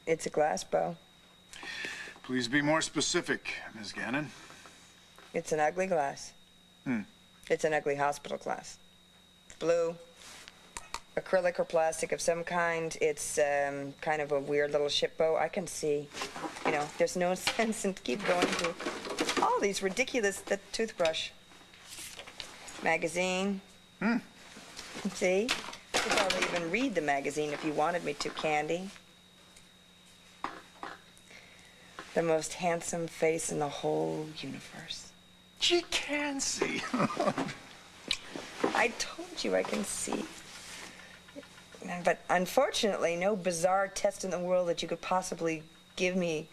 It's a glass bow. Please be more specific, Ms. Gannon. It's an ugly glass. It's an ugly hospital glass. Blue, acrylic or plastic of some kind. It's kind of a weird little ship bow. I can see, you know, there's no sense in keep going through all these ridiculous, the toothbrush. Magazine. See? You could probably even read the magazine if you wanted me to, Candy. The most handsome face in the whole universe. She can see. I told you I can see. But unfortunately, no bizarre test in the world that you could possibly give me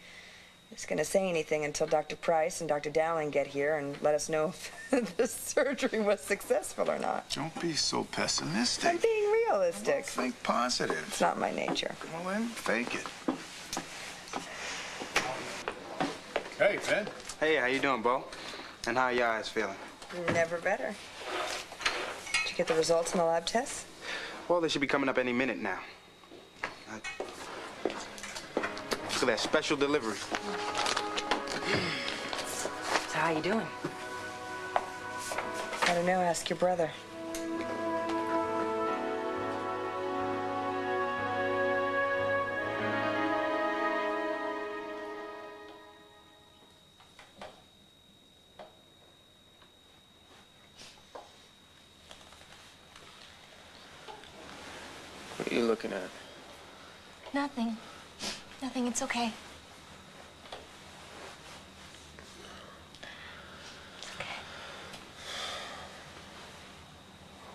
is going to say anything until Dr. Price and Dr. Dowling get here and let us know if the surgery was successful or not. Don't be so pessimistic. I'm being realistic. Well, think positive. It's not my nature. Well, then, fake it. Hey, Ben. Hey, how you doing, Bo? And how your eyes feeling? Never better. Did you get the results in the lab tests? Well, they should be coming up any minute now. Look at that special delivery. So how you doing? I don't know. Ask your brother. What are you looking at? Nothing. Nothing, it's okay. It's okay.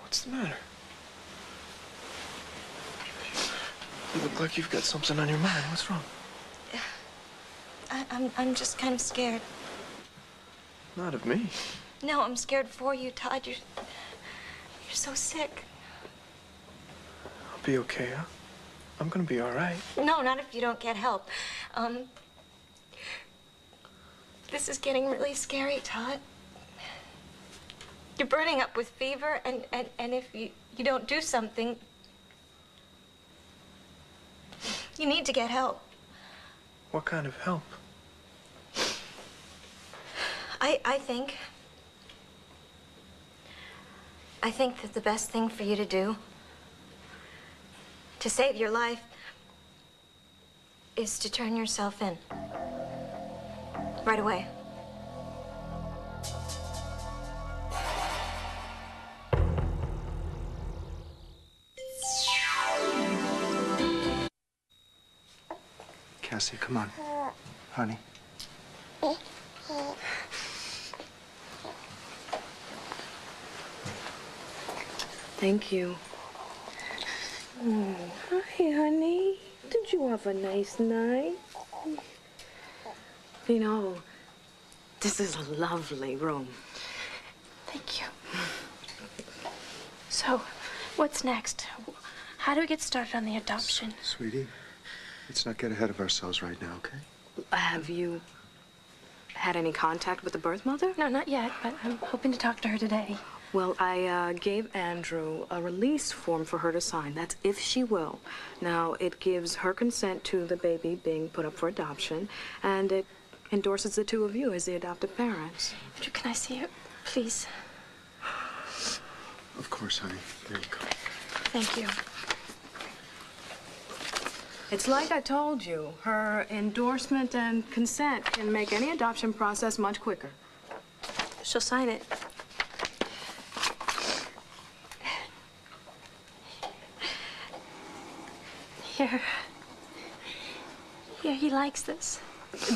What's the matter? You look like you've got something on your mind. What's wrong? I'm just kind of scared. Not of me. No, I'm scared for you, Todd. You're so sick. I'll be okay, huh? I'm gonna be all right. No, not if you don't get help. This is getting really scary, Todd. You're burning up with fever, and if you don't do something, you need to get help. What kind of help? I think that the best thing for you to do to save your life is to turn yourself in. Right away. Cassie, come on. Honey. Thank you. Oh, hi, honey. Did you have a nice night? You know, this is a lovely room. Thank you. So, what's next? How do we get started on the adoption? Sweetie, let's not get ahead of ourselves right now, okay? Have you had any contact with the birth mother? No, not yet, but I'm hoping to talk to her today. Well, I gave Andrew a release form for her to sign. That's if she will. Now, it gives her consent to the baby being put up for adoption, and it endorses the two of you as the adoptive parents. Can I see it, please? Of course, honey. There you go. Thank you. It's like I told you. Her endorsement and consent can make any adoption process much quicker. She'll sign it. Here. Here, he likes this.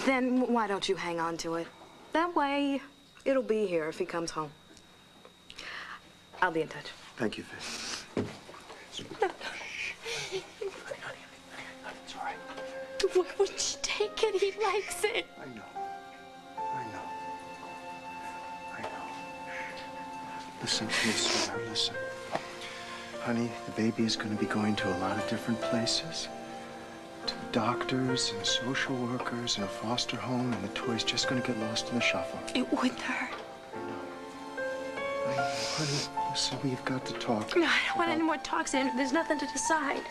Then why don't you hang on to it? That way, it'll be here if he comes home. I'll be in touch. Thank you, Viv. It's all right. Why wouldn't you take it? He likes it. I know. Listen to me, sweetheart, listen. Honey, the baby is going to be going to a lot of different places. To doctors and social workers and a foster home, and the toy's just going to get lost in the shuffle. It wouldn't hurt. I know, honey, listen, we've got to talk. No, I don't want any more talks, Andrew. There's nothing to decide.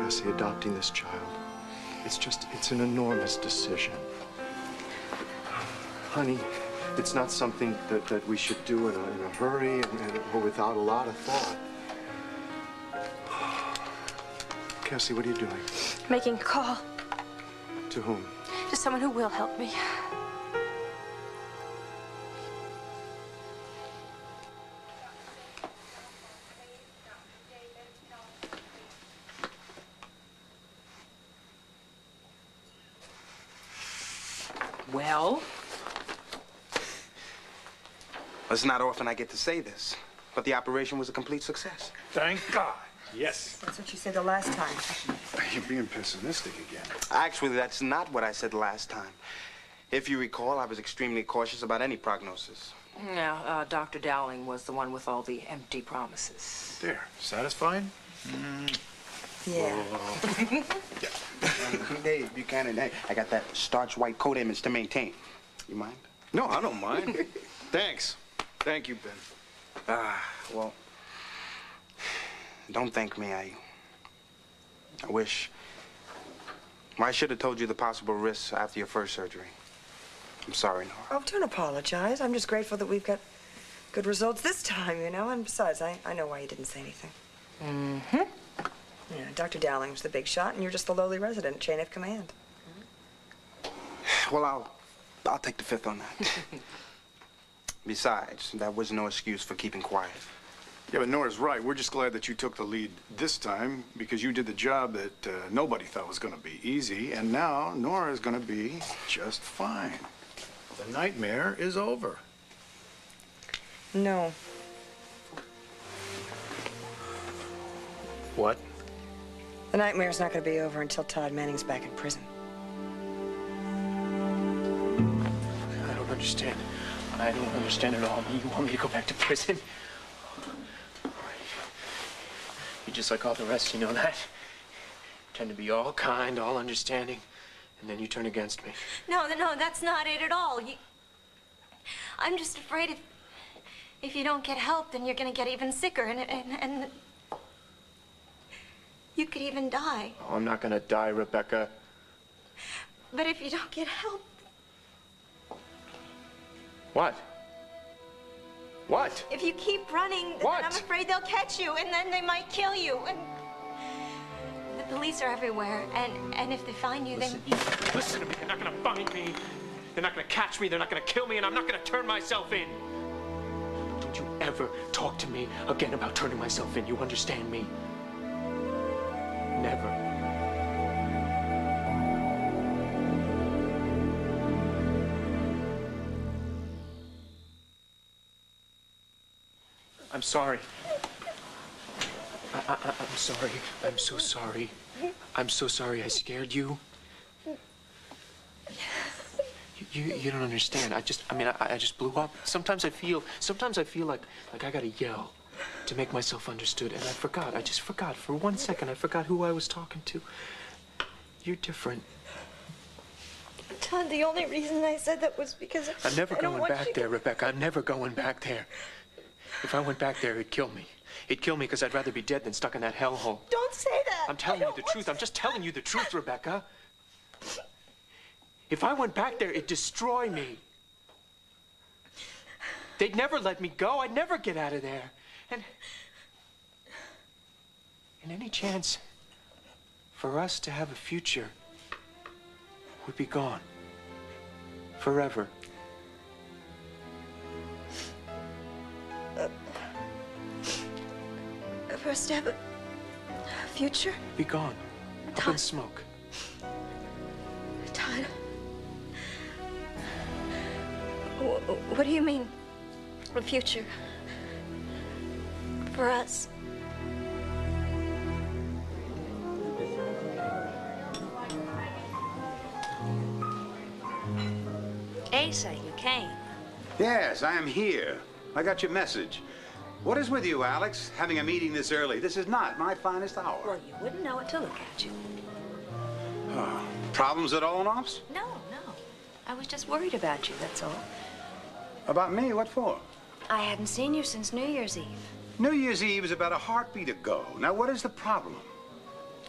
Cassie, adopting this child. It's an enormous decision. Honey, it's not something that we should do in a hurry or without a lot of thought. Cassie, what are you doing? Making a call To whom? to someone who will help me. Well? It's not often I get to say this, but the operation was a complete success. Thank God. Yes. That's what you said the last time. You're being pessimistic again. Actually, that's not what I said last time. If you recall, I was extremely cautious about any prognosis. Yeah, Dr. Dowling was the one with all the empty promises. There. Satisfied? Yeah. Hey, Buchanan, hey, I got that starch white coat image to maintain. You mind? No, I don't mind. Thanks. Thank you, Ben. Well, don't thank me. I wish. I should have told you the possible risks after your first surgery. I'm sorry, Nora. Oh, don't apologize. I'm just grateful that we've got good results this time, you know. And besides, I know why you didn't say anything. Mm-hmm. Yeah, Dr. Dowling's the big shot, and you're just the lowly resident, chain of command. Well, I'll take the fifth on that. Besides, that was no excuse for keeping quiet. Yeah, but Nora's right. We're just glad that you took the lead this time because you did the job that nobody thought was going to be easy. And now Nora's going to be just fine. The nightmare is over. No. What? The nightmare's not going to be over until Todd Manning's back in prison. I don't understand. I don't understand at all. You want me to go back to prison? You're just like all the rest, you know that? Tend to be all kind, all understanding, and then you turn against me. No, that's not it at all. I'm just afraid if you don't get help, then you're gonna get even sicker, and you could even die. Oh, I'm not gonna die, Rebecca. But if you don't get help, What? What? if you keep running, What? then I'm afraid they'll catch you, and then they might kill you. And the police are everywhere, and if they find you, then Listen to me. They're not gonna find me. They're not gonna catch me. They're not gonna kill me, and I'm not gonna turn myself in. Don't you ever talk to me again about turning myself in. You understand me? Never. I'm sorry. I'm sorry. I'm so sorry. I'm so sorry I scared you. You don't understand. I just blew up. Sometimes I feel like I gotta yell to make myself understood, and I forgot. I just forgot. For 1 second, I forgot who I was talking to. You're different. Todd, the only reason I said that was because I'm never I don't going want back you to- there, Rebecca. I'm never going back there. If I went back there, it'd kill me. It'd kill me because I'd rather be dead than stuck in that hellhole. Don't say that. I'm telling you the truth. I'm just telling you the truth, Rebecca. If I went back there, it'd destroy me. They'd never let me go. I'd never get out of there. And any chance for us to have a future would be gone. Forever. For us to have a future? Be gone. Up in smoke. Todd. What do you mean? A future? For us? Asa, you came. Yes, I am here. I got your message. What is with you, Alex? Having a meeting this early. This is not my finest hour. Well, you wouldn't know it to look at you. Problems at all, Ops? No. I was just worried about you, that's all. About me? What for? I hadn't seen you since New Year's Eve. New Year's Eve is about a heartbeat ago. Now, what is the problem?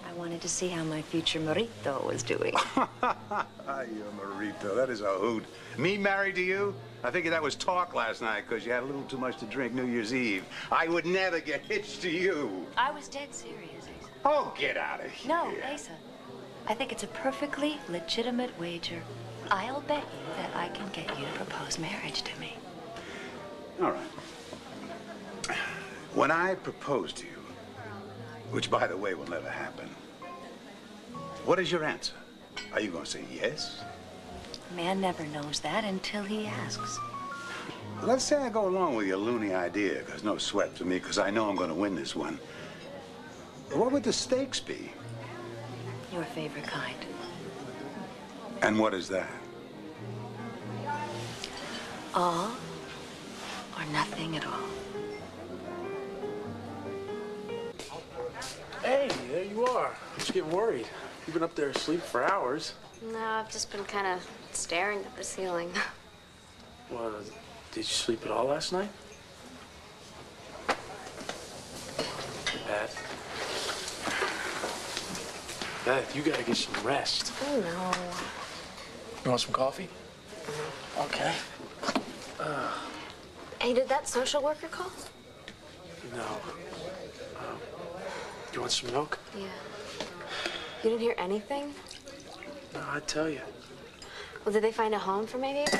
I wanted to see how my future marito was doing. Your Marito, that is a hoot. Me married to you? I figured that was talk last night because you had a little too much to drink New Year's Eve. I would never get hitched to you. I was dead serious, Asa. Oh, get out of here. No, Asa. I think it's a perfectly legitimate wager. I'll bet you that I can get you to propose marriage to me. All right. When I propose to you, which, by the way, will never happen, what is your answer? Are you going to say yes? Man never knows that until he asks. Let's say I go along with your loony idea, because no sweat to me, because I know I'm going to win this one. What would the stakes be? Your favorite kind. And what is that? All or nothing at all. Hey, there you are. I was getting worried. You've been up there asleep for hours. No, I've just been kind of staring at the ceiling. Well, did you sleep at all last night? Beth. Beth, you gotta get some rest. Oh, no. You want some coffee? Okay. Hey, did that social worker call? No. Do you want some milk? Yeah. You didn't hear anything? No, I'd tell you. Well, did they find a home for my baby?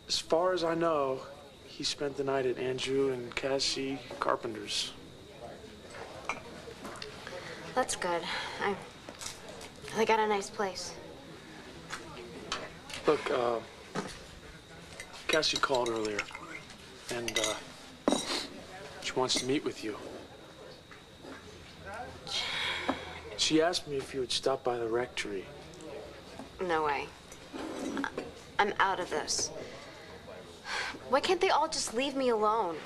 As far as I know, he spent the night at Andrew and Cassie Carpenter's. That's good. They got a nice place. Look, Cassie called earlier, and she wants to meet with you. She asked me if you would stop by the rectory. No way. I'm out of this. Why can't they all just leave me alone?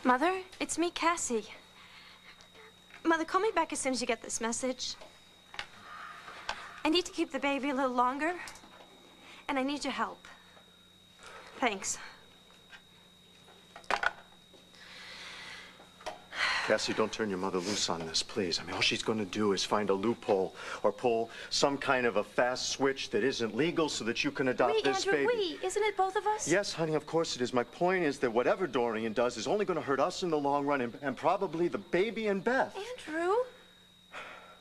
Mother, it's me, Cassie. Mother, call me back as soon as you get this message. I need to keep the baby a little longer, and I need your help. Thanks. Cassie, don't turn your mother loose on this, please. I mean, all she's going to do is find a loophole or pull some kind of a fast switch that isn't legal so that you can adopt this Andrew, baby. Isn't it both of us? Yes, honey, of course it is. My point is that whatever Dorian does is only going to hurt us in the long run and probably the baby and Beth. Andrew,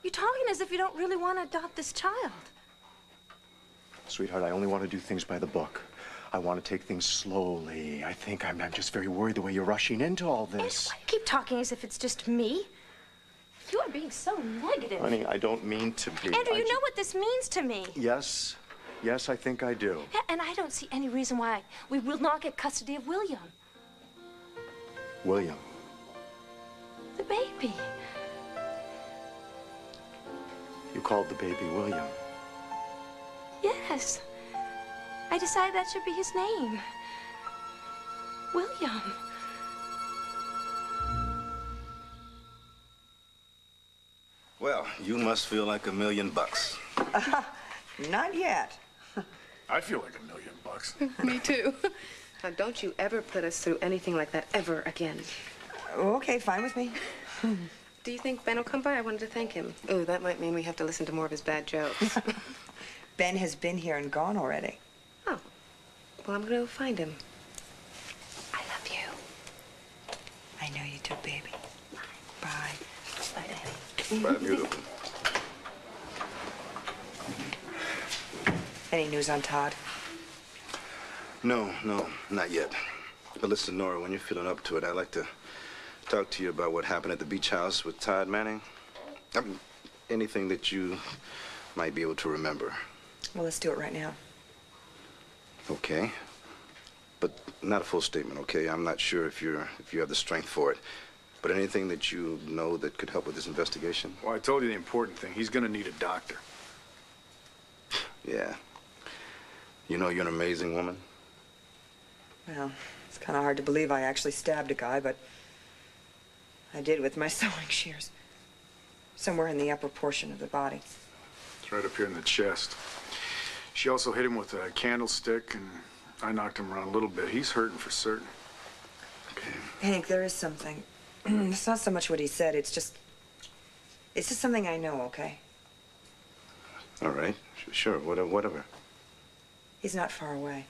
you're talking as if you don't really want to adopt this child. Sweetheart, I only want to do things by the book. I want to take things slowly. I think I'm just very worried the way you're rushing into all this. Andrew, why do you keep talking as if it's just me? You are being so negative. Honey, I don't mean to be. Andrew, you know what this means to me. Yes. Yes, I think I do. Yeah, and I don't see any reason why we will not get custody of William. William. The baby. You called the baby William. Yes. I decided that should be his name. William. Well, you must feel like $1,000,000. Not yet. I feel like $1,000,000. Me too. Now, don't you ever put us through anything like that ever again. Okay, fine with me. Do you think Ben will come by? I wanted to thank him. Oh, that might mean we have to listen to more of his bad jokes. Ben has been here and gone already. Oh. Well, I'm going to find him. I love you. I know you too, baby. Bye. Bye, Daddy. Bye, beautiful. Any news on Todd? No, not yet. But listen, Nora, when you're feeling up to it, I'd like to talk to you about what happened at the beach house with Todd Manning. I mean, anything that you might be able to remember. Well, let's do it right now. Okay. But not a full statement, okay? I'm not sure if you have the strength for it. But anything that you know that could help with this investigation? Well, I told you the important thing. He's going to need a doctor. Yeah. You know, you're an amazing woman. Well, it's kind of hard to believe I actually stabbed a guy, but I did with my sewing shears. Somewhere in the upper portion of the body. It's right up here in the chest. She also hit him with a candlestick, and I knocked him around a little bit. He's hurting for certain. Okay. Hank, there is something. It's not so much what he said, it's just something I know, okay? All right, sure, whatever. He's not far away.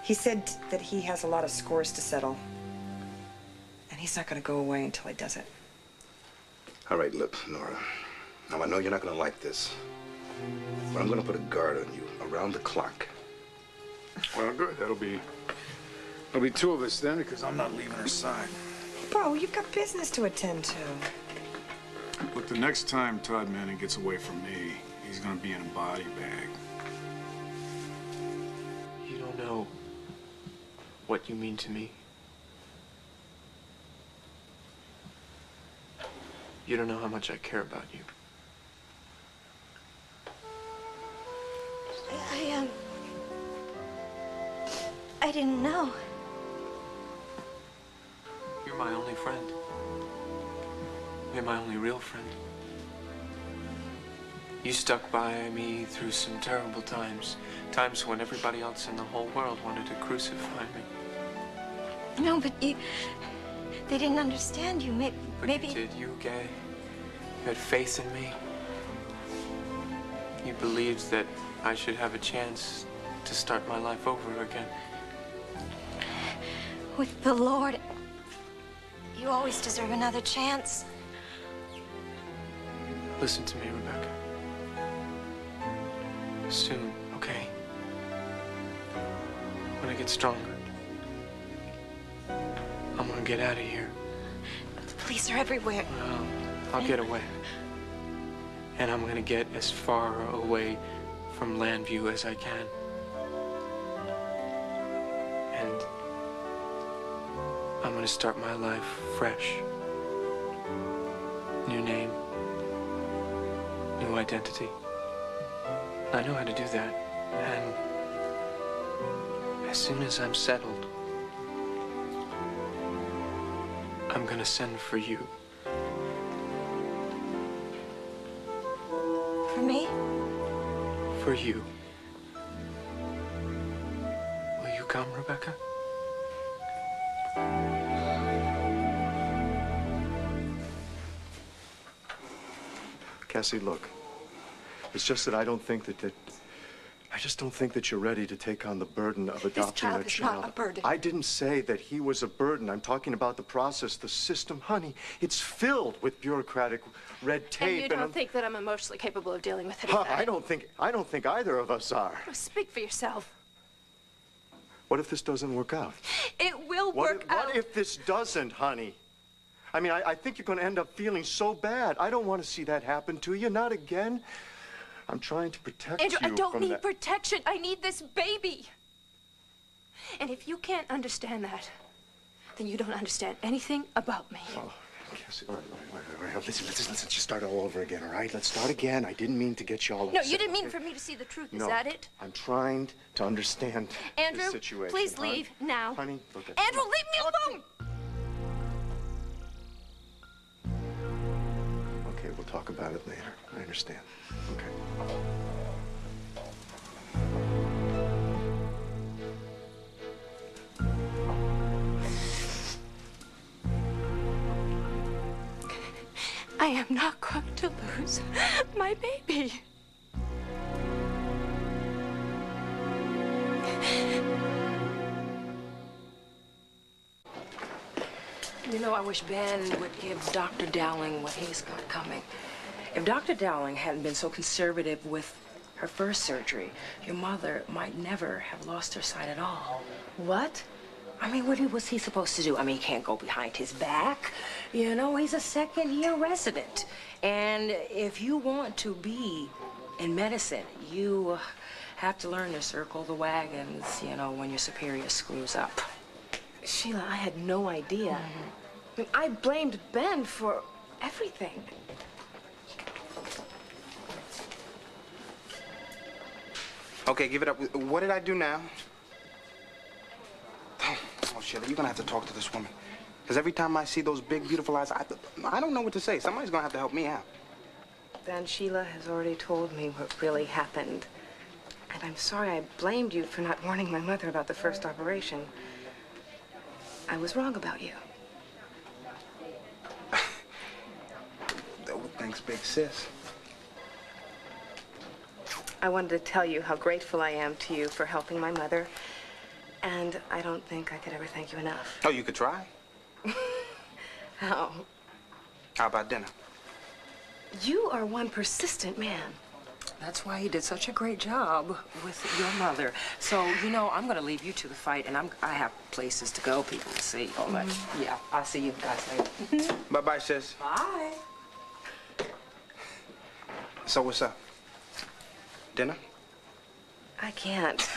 He said that he has a lot of scores to settle. And he's not gonna go away until he does it. All right, look, Nora. Now, I know you're not gonna like this, but I'm gonna put a guard on you around the clock. Well, good. There'll be two of us then, because I'm not leaving her side. Bro, you've got business to attend to. Look, the next time Todd Manning gets away from me, he's gonna be in a body bag. You don't know what you mean to me. You don't know how much I care about you. I didn't know. You're my only friend. You're my only real friend. You stuck by me through some terrible times. Times when everybody else in the whole world wanted to crucify me. No, but they didn't understand you. But Maybe. you did, you were gay. You had faith in me. You believed that I should have a chance to start my life over again. With the Lord, you always deserve another chance. Listen to me, Rebecca. Soon, okay? When I get stronger, I'm gonna get out of here. The police are everywhere. Well, I'll get away. And I'm gonna get as far away from Landview as I can. And I'm gonna start my life fresh. New name. New identity. I know how to do that. And as soon as I'm settled, I'm gonna send for you. For me? For you. Will you come, Rebecca? Cassie, look. It's just that I don't think that I just don't think that you're ready to take on the burden of adopting a child. This child is not a burden. I didn't say that he was a burden. I'm talking about the process, the system. Honey, it's filled with bureaucratic red tape. And you don't think that I'm emotionally capable of dealing with it? I don't think either of us are. Speak for yourself. What if this doesn't work out? It will work out. What if this doesn't, honey? I mean, I think you're going to end up feeling so bad. I don't want to see that happen to you. Not again. I'm trying to protect Andrew, you I don't from need that. protection. I need this baby. And if you can't understand that, then you don't understand anything about me. Oh, Cassie, all right. Listen. Let's just start all over again, all right? Let's start again. I didn't mean to get you all upset. No, you didn't mean for me to see the truth. Is No, that it? I'm trying to understand Andrew, the situation. please leave now. Honey, look at Andrew, leave me alone! Okay, we'll talk about it later. I understand. Okay. I am not going to lose my baby. You know, I wish Ben would give Dr. Dowling what he's got coming. If Dr. Dowling hadn't been so conservative with her first surgery, your mother might never have lost her sight at all. What? I mean, what was he supposed to do? I mean, he can't go behind his back. You know, he's a second-year resident. And if you want to be in medicine, you have to learn to circle the wagons, you know, when your superior screws up. Sheila, I had no idea. I mean, I blamed Ben for everything. Okay, give it up. What did I do now? Oh, Sheila, you're gonna have to talk to this woman. Because every time I see those big, beautiful eyes, I don't know what to say. Somebody's gonna have to help me out. then Sheila has already told me what really happened. And I'm sorry I blamed you for not warning my mother about the first operation. I was wrong about you. Oh, thanks, big sis. I wanted to tell you how grateful I am to you for helping my mother. And I don't think I could ever thank you enough. Oh, you could try. How? How about dinner? You are one persistent man. That's why he did such a great job with your mother. So, you know, I'm going to leave you to the fight, and I have places to go, people to see, all that. Yeah, I'll see you guys later. Bye-bye, sis. Bye. So what's up? Dinner? I can't.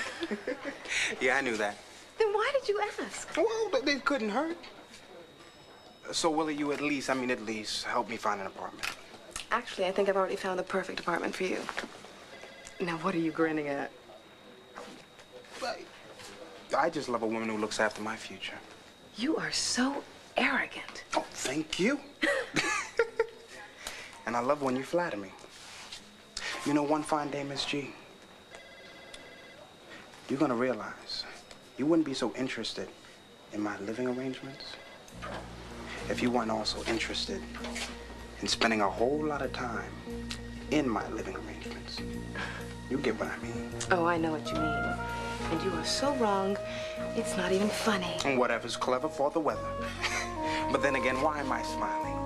Yeah, I knew that. Then why did you ask? Well, they couldn't hurt. So will you at least help me find an apartment? Actually, I think I've already found the perfect apartment for you. Now, what are you grinning at? I just love a woman who looks after my future. You are so arrogant. Oh, thank you. And I love when you flatter me. You know, one fine day, Miss G, you're gonna realize you wouldn't be so interested in my living arrangements if you weren't also interested in spending a whole lot of time in my living arrangements. You get what I mean. Oh, I know what you mean. And you are so wrong, it's not even funny. And whatever's clever for the weather. But then again, why am I smiling?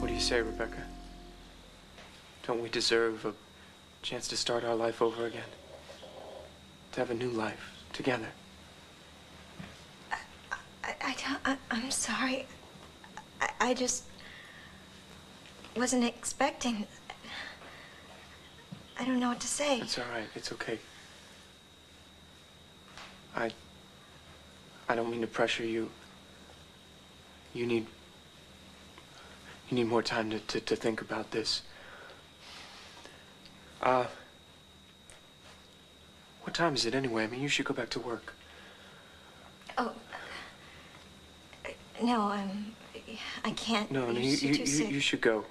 What do you say, Rebecca? Don't we deserve a chance to start our life over again? To have a new life together? I'm sorry. I just wasn't expecting. I don't know what to say. It's all right. It's okay. I don't mean to pressure you. You need more time to think about this. What time is it anyway? I mean, you should go back to work. Oh. No, I can't. No, you should go.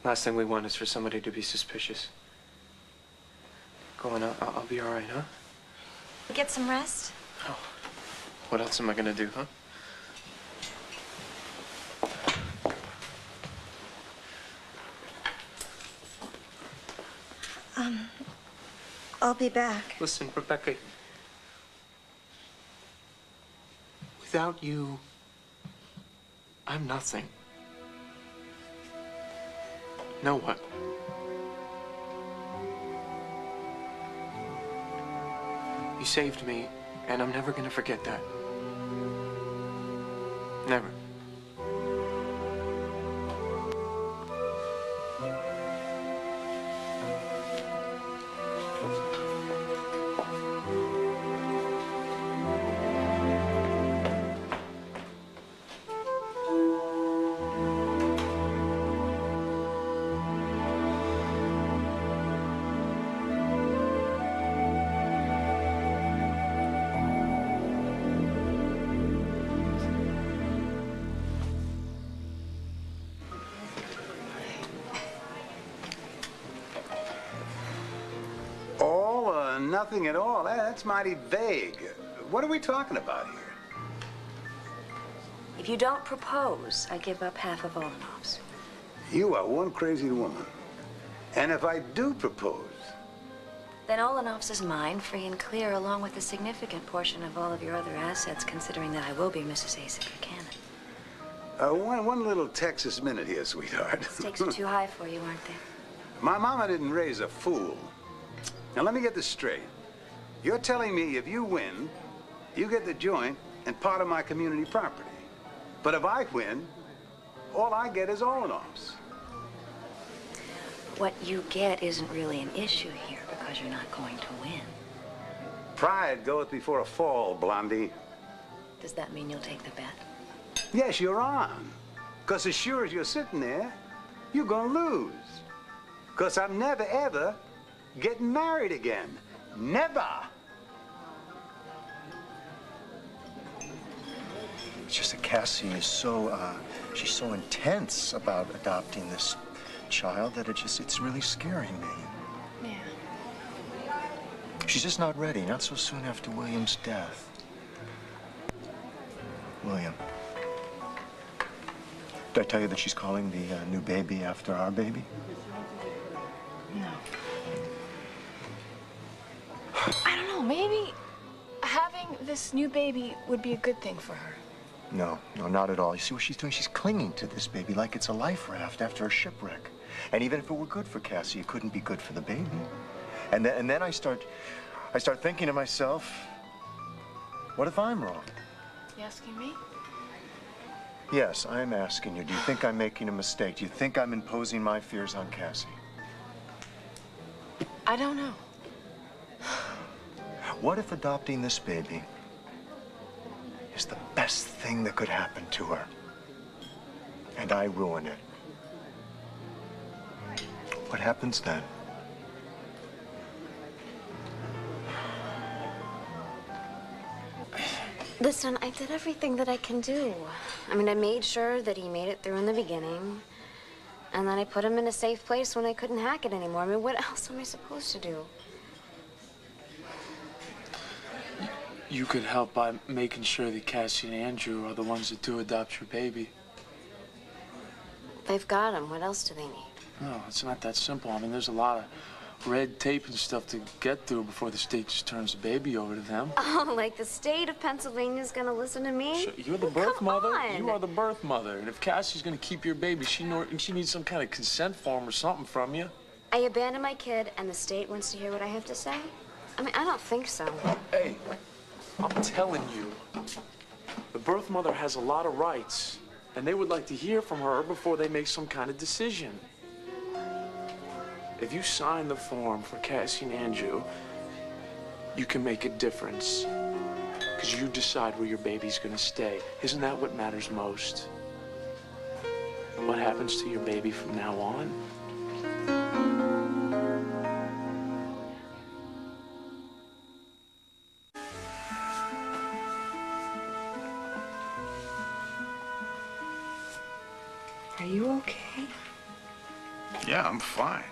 Last thing we want is for somebody to be suspicious. Go on, I'll be all right, huh? Get some rest. Oh, what else am I gonna do, huh? I'll be back. Listen, Rebecca. Without you, I'm nothing. No one. You saved me, and I'm never gonna forget that. Never. Nothing at all. That's mighty vague. What are we talking about here? If you don't propose, I give up half of Oltl. You are one crazy woman. And if I do propose? Then Oltl is mine, free and clear, along with a significant portion of all of your other assets, considering that I will be Mrs. Asa Buchanan. One little Texas minute here, sweetheart. Stakes are too high for you, aren't they? My mama didn't raise a fool. Now, let me get this straight. You're telling me if you win, you get the joint and part of my community property. But if I win, all I get is Oltl. What you get isn't really an issue here because you're not going to win. Pride goeth before a fall, Blondie. Does that mean you'll take the bet? Yes, you're on. Because as sure as you're sitting there, you're gonna lose. Because I'm never, ever getting married again. Never! It's just that Cassie is so, she's so intense about adopting this child that it's really scaring me. Yeah. She's just not ready, not so soon after William's death. William. Did I tell you that she's calling the new baby after our baby? No. I don't know, maybe having this new baby would be a good thing for her. No, not at all. You see what she's doing? She's clinging to this baby like it's a life raft after a shipwreck. And even if it were good for Cassie, it couldn't be good for the baby. And then I start thinking to myself, what if I'm wrong? You asking me? Yes, I'm asking you. Do you think I'm making a mistake? Do you think I'm imposing my fears on Cassie? I don't know. What if adopting this baby is the best thing that could happen to her, and I ruin it? What happens then? Listen, I did everything that I can do. I mean, I made sure that he made it through in the beginning, and then I put him in a safe place when I couldn't hack it anymore. I mean, what else am I supposed to do? You could help by making sure that Cassie and Andrew are the ones that do adopt your baby. They've got him. What else do they need? No, it's not that simple. I mean, there's a lot of red tape and stuff to get through before the state just turns the baby over to them. Oh, like the state of Pennsylvania's gonna listen to me? Sure, you're the birth mother. You are the birth mother. And if Cassie's gonna keep your baby, she needs some kind of consent form or something from you. I abandoned my kid, and the state wants to hear what I have to say? I mean, I don't think so. Hey, I'm telling you, the birth mother has a lot of rights, and they would like to hear from her before they make some kind of decision. If you sign the form for Cassie and Andrew, you can make a difference. Because you decide where your baby's gonna stay. Isn't that what matters most? What happens to your baby from now on? Are you okay? Yeah, I'm fine.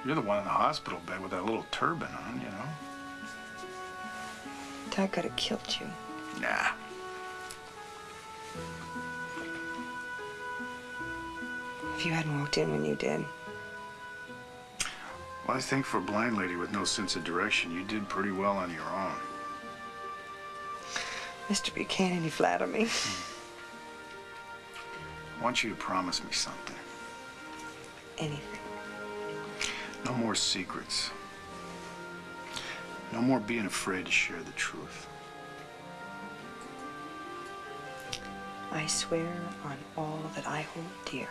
You're the one in the hospital bed with that little turban on, you know? Doc could have killed you. Nah. If you hadn't walked in when you did. Well, I think for a blind lady with no sense of direction, you did pretty well on your own. Mr. Buchanan, you flatter me. I want you to promise me something. Anything. No more secrets. No more being afraid to share the truth. I swear on all that I hold dear.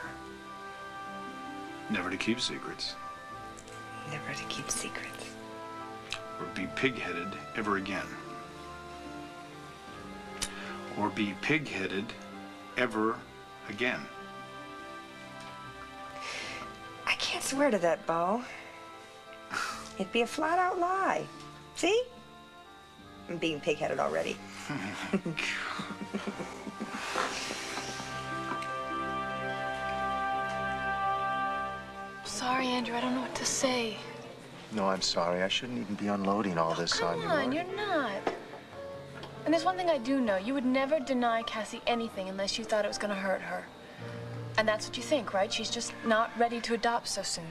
Never to keep secrets. Never to keep secrets. Or be pig-headed ever again. Or be pig-headed ever again. I can't swear to that, Bo. It'd be a flat-out lie. See? I'm being pig-headed already. Sorry, Andrew, I don't know what to say. No, I'm sorry. I shouldn't even be unloading all this on you. Come on, you're not. And there's one thing I do know. You would never deny Cassie anything unless you thought it was going to hurt her. And that's what you think, right? She's just not ready to adopt so soon.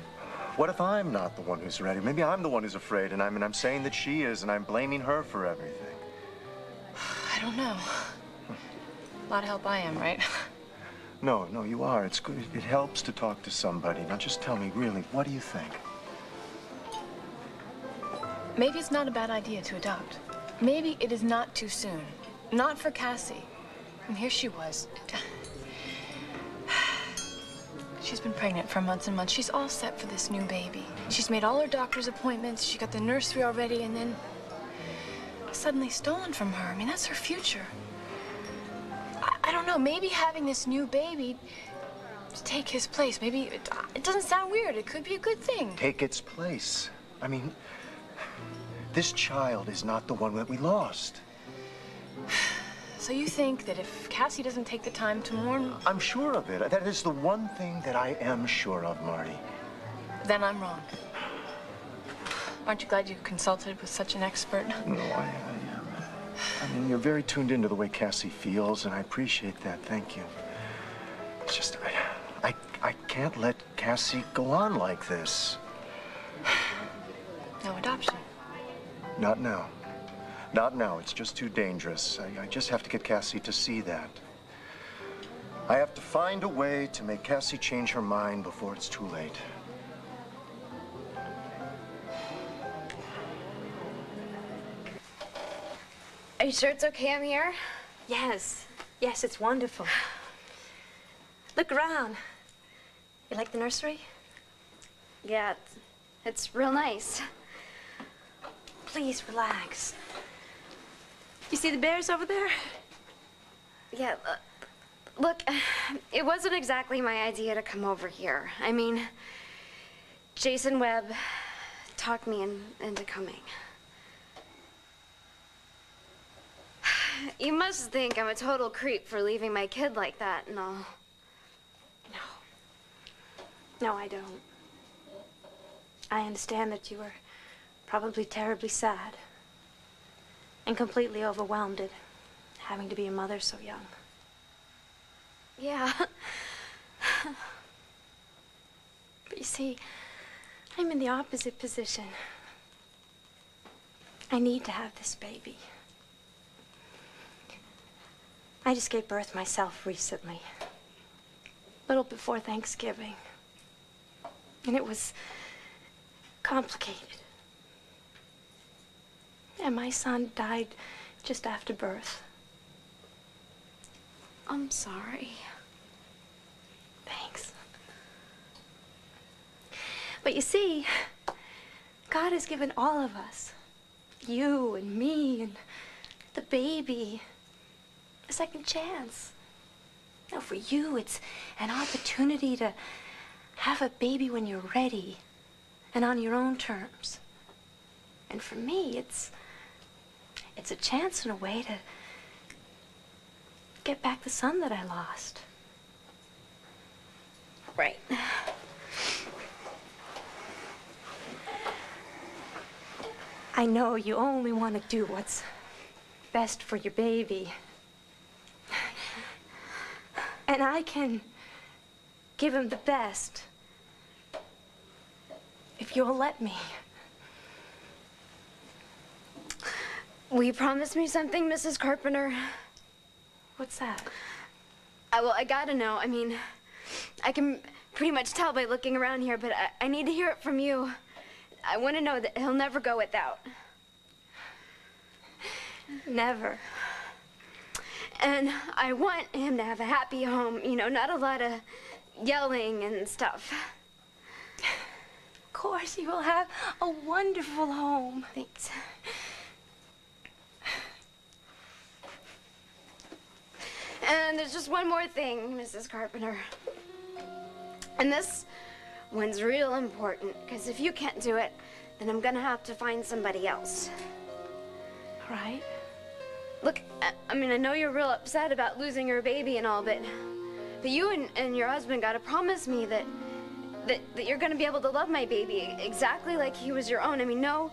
What if I'm not the one who's ready? Maybe I'm the one who's afraid, and I'm saying that she is, and I'm blaming her for everything. I don't know. A lot of help I am, right? No, you are. It's good. It helps to talk to somebody. Now just tell me, really, what do you think? Maybe it's not a bad idea to adopt. Maybe it is not too soon. Not for Cassie. And here she was. She's been pregnant for months and months. She's all set for this new baby. She's made all her doctor's appointments. She got the nursery already, and then suddenly stolen from her. I mean, that's her future. I don't know. Maybe having this new baby to take his place. Maybe it doesn't sound weird. It could be a good thing. Take its place. I mean, this child is not the one that we lost. So you think that if Cassie doesn't take the time to mourn... I'm sure of it. That is the one thing that I am sure of, Marty. Then I'm wrong. Aren't you glad you consulted with such an expert? No, I am. I mean, you're very tuned into the way Cassie feels, and I appreciate that. Thank you. It's just, I can't let Cassie go on like this. No adoption. Not now. Not now. It's just too dangerous. I just have to get Cassie to see that. I have to find a way to make Cassie change her mind before it's too late. Are you sure it's okay I'm here? Yes. Yes, it's wonderful. Look around. You like the nursery? Yeah, it's real nice. Please relax. You see the bears over there? Yeah, look, it wasn't exactly my idea to come over here. I mean, Jason Webb talked me into coming. You must think I'm a total creep for leaving my kid like that and all. No, I don't. I understand that you were probably terribly sad and completely overwhelmed at having to be a mother so young. Yeah. But you see, I'm in the opposite position. I need to have this baby. I just gave birth myself recently, a little before Thanksgiving. And it was complicated. And my son died just after birth. I'm sorry. Thanks. But you see, God has given all of us, you and me and the baby, a second chance. Now, for you, it's an opportunity to have a baby when you're ready and on your own terms. And for me, it's a chance in a way to get back the son that I lost. Right. I know you only want to do what's best for your baby. And I can give him the best if you'll let me. Will you promise me something, Mrs. Carpenter? What's that? Well, I gotta know. I mean, I can pretty much tell by looking around here, but I need to hear it from you. I want to know that he'll never go without. Never. And I want him to have a happy home, you know, not a lot of yelling and stuff. Of course, he will have a wonderful home. Thanks. And there's just one more thing, Mrs. Carpenter. And this one's real important, because if you can't do it, then I'm gonna have to find somebody else. Right? Look, I mean, I know you're real upset about losing your baby and all, but you and your husband gotta promise me that you're gonna be able to love my baby exactly like he was your own. I mean, no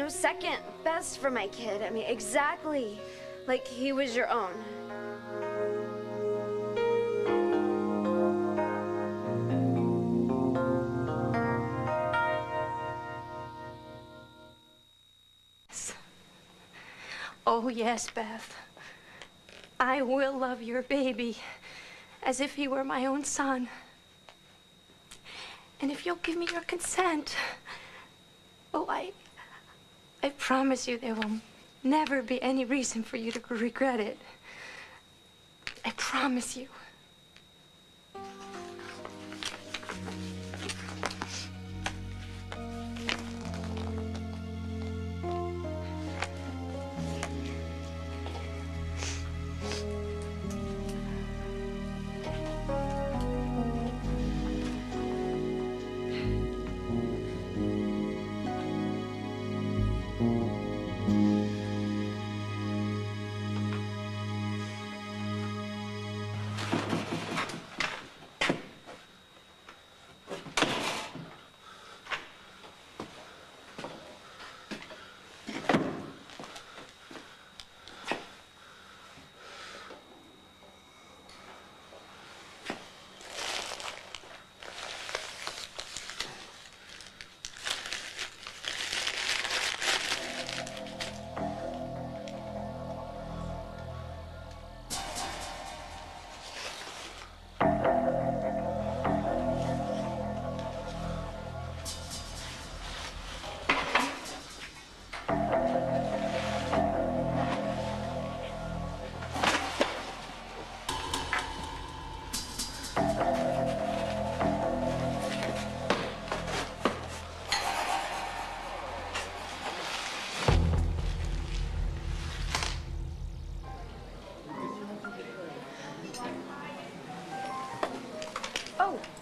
second best for my kid. I mean, exactly like he was your own. Oh, yes, Beth. I will love your baby as if he were my own son. And if you'll give me your consent, oh, I promise you there will never be any reason for you to regret it. I promise you.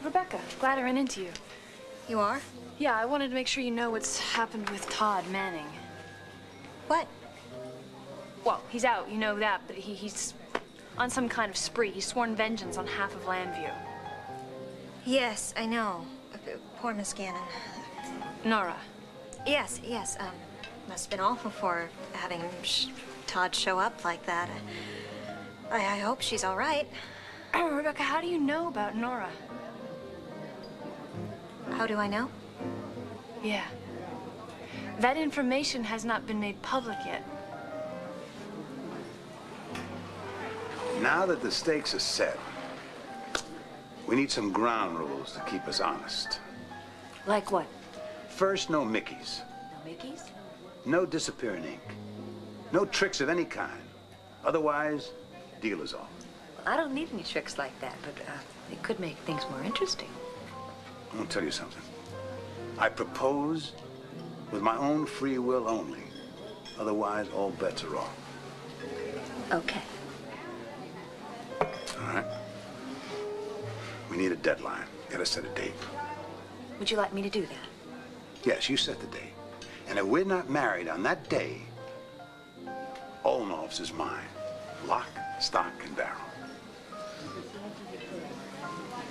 Rebecca, glad I ran into you. You are? Yeah, I wanted to make sure you know what's happened with Todd Manning. What? Well, he's out, you know that, but he's on some kind of spree. He's sworn vengeance on half of Landview. Yes, I know. Poor Miss Gannon. Nora. Yes. Must have been awful for having Todd show up like that. I hope she's all right. Rebecca, how do you know about Nora? How do I know? Yeah. That information has not been made public yet. Now that the stakes are set, we need some ground rules to keep us honest. Like what? First, no Mickeys. No Mickeys? No disappearing ink. No tricks of any kind. Otherwise, deal is off. I don't need any tricks like that, but it could make things more interesting. I'll tell you something. I propose with my own free will only. Otherwise, all bets are off. Okay. All right. We need a deadline. Gotta set a date. Would you like me to do that? Yes, you set the date. And if we're not married on that day, Oltl is mine. Lock, stock, and barrel.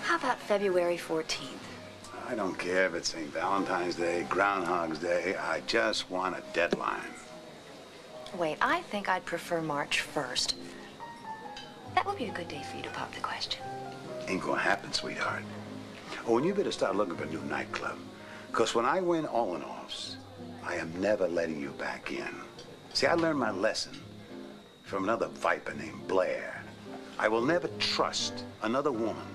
How about February 14th? I don't care if it's St. Valentine's Day, Groundhog's Day. I just want a deadline. Wait, I think I'd prefer March 1st. That would be a good day for you to pop the question. Ain't gonna happen, sweetheart. Oh, and you better start looking for a new nightclub. Because when I win Oltl, I am never letting you back in. See, I learned my lesson from another viper named Blair. I will never trust another woman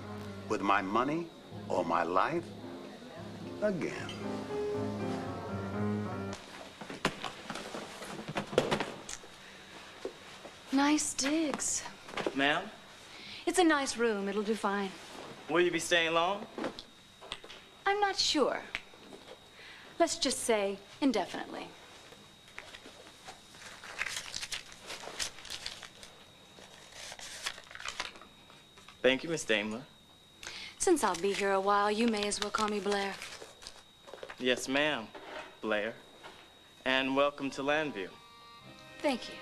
with my money or my life again. Nice digs. Ma'am, It's a nice room. It'll do fine. will you be staying long? I'm not sure. Let's just say indefinitely. Thank you, Miss Daimler. Since I'll be here a while, you may as well call me Blair. Yes, ma'am, Blair. And welcome to Landview. Thank you.